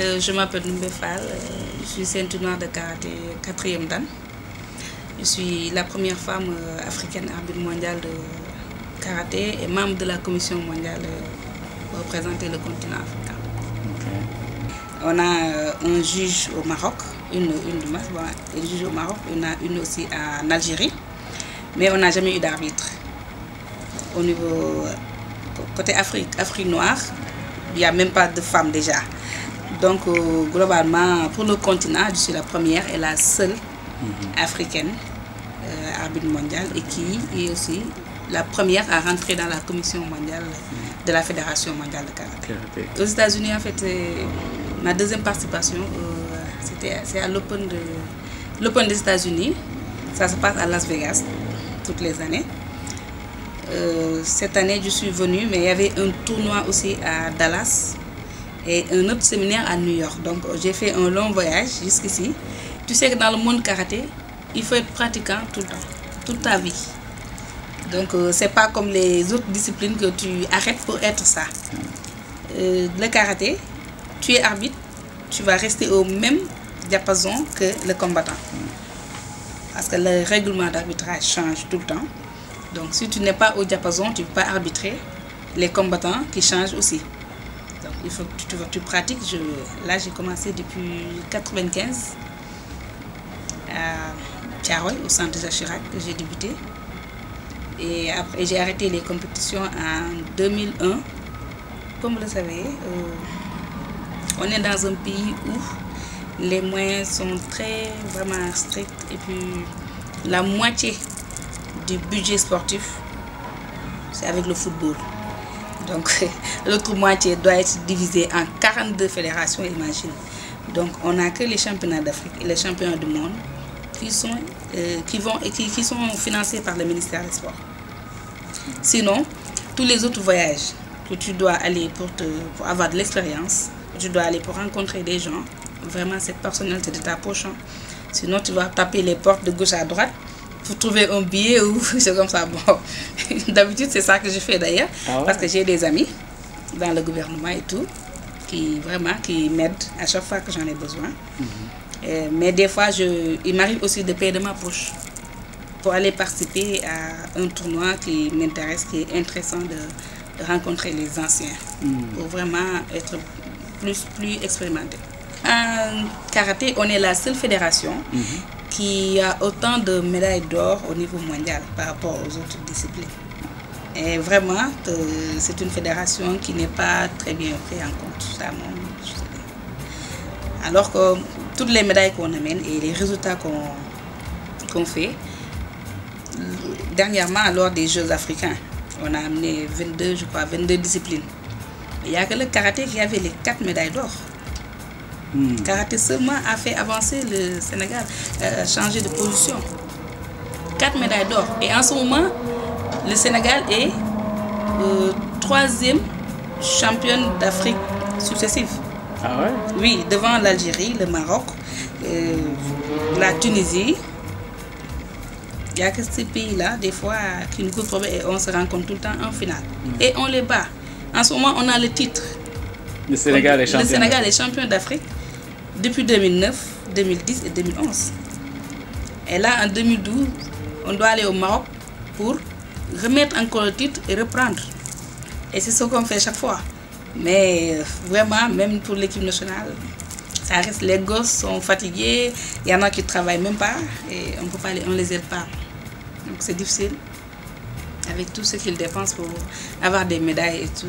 Je m'appelle Ndoumbe Fall, je suis ceinture noire de karaté 4e dan. Je suis la première femme africaine arbitre mondiale de karaté et membre de la commission mondiale pour représenter le continent africain. Okay. On a un juge au Maroc, une juge au Maroc, on a une aussi en Algérie, mais on n'a jamais eu d'arbitre. Au niveau côté Afrique noire, il n'y a même pas de femmes déjà. Donc globalement, pour le continent, je suis la première et la seule africaine arbitre mondiale et qui est aussi la première à rentrer dans la commission mondiale de la Fédération mondiale de karaté. Aux États-Unis, en fait, ma deuxième participation, c'est à l'Open des États-Unis. Ça se passe à Las Vegas toutes les années. Cette année, je suis venue, mais il y avait un tournoi aussi à Dallas et un autre séminaire à New York. Donc, j'ai fait un long voyage jusqu'ici. Tu sais que dans le monde karaté, il faut être pratiquant tout le temps, toute ta vie. Donc, c'est pas comme les autres disciplines que tu arrêtes pour être ça. Le karaté, tu es arbitre, tu vas rester au même diapason que le combattant. Parce que le règlement d'arbitrage change tout le temps. Donc, si tu n'es pas au diapason, tu ne peux pas arbitrer les combattants qui changent aussi. Donc, il faut que tu pratiques. Là, j'ai commencé depuis 1995 à Thiaroye, au centre Jacques Chirac, que j'ai débuté. Et après, j'ai arrêté les compétitions en 2001. Comme vous le savez, on est dans un pays où les moyens sont vraiment stricts. Et puis, la moitié du budget sportif, c'est avec le football. Donc, l'autre moitié doit être divisée en 42 fédérations, imagine. Donc, on n'a que les championnats d'Afrique et les championnats du monde qui sont financés par le ministère des Sports. Sinon, tous les autres voyages que tu dois aller pour avoir de l'expérience, que tu dois aller pour rencontrer des gens, vraiment cette personnalité de ta poche. Sinon, tu vas taper les portes de gauche à droite pour trouver un billet ou c'est comme ça. Bon, d'habitude, c'est ça que je fais d'ailleurs, parce que j'ai des amis dans le gouvernement et tout, qui m'aident à chaque fois que j'en ai besoin. Mais des fois, il m'arrive aussi de payer de ma poche pour aller participer à un tournoi qui m'intéresse, qui est intéressant de rencontrer les anciens, pour vraiment être plus expérimenté. En karaté, on est la seule fédération qui a autant de médailles d'or au niveau mondial par rapport aux autres disciplines. Et vraiment, c'est une fédération qui n'est pas très bien prise en compte. Alors que toutes les médailles qu'on amène et les résultats qu'on fait, dernièrement, lors des Jeux africains, on a amené 22 disciplines. Il n'y a que le karaté qui avait les 4 médailles d'or. Le karaté seulement a fait avancer le Sénégal, changer de position. 4 médailles d'or. Et en ce moment, le Sénégal est 3e championne d'Afrique successive. Ah ouais? Oui, devant l'Algérie, le Maroc, la Tunisie. Il n'y a que ces pays-là, des fois, qui nous posent problème et on se rencontre tout le temps en finale. Et on les bat. En ce moment, on a le titre. Le Sénégal est champion d'Afrique depuis 2009, 2010 et 2011. Et là, en 2012, on doit aller au Maroc pour remettre encore le titre et reprendre. Et c'est ce qu'on fait chaque fois. Mais vraiment, même pour l'équipe nationale, ça reste, les gosses sont fatigués, il y en a qui ne travaillent même pas et on ne les aide pas. Donc c'est difficile avec tout ce qu'ils dépensent pour avoir des médailles et tout.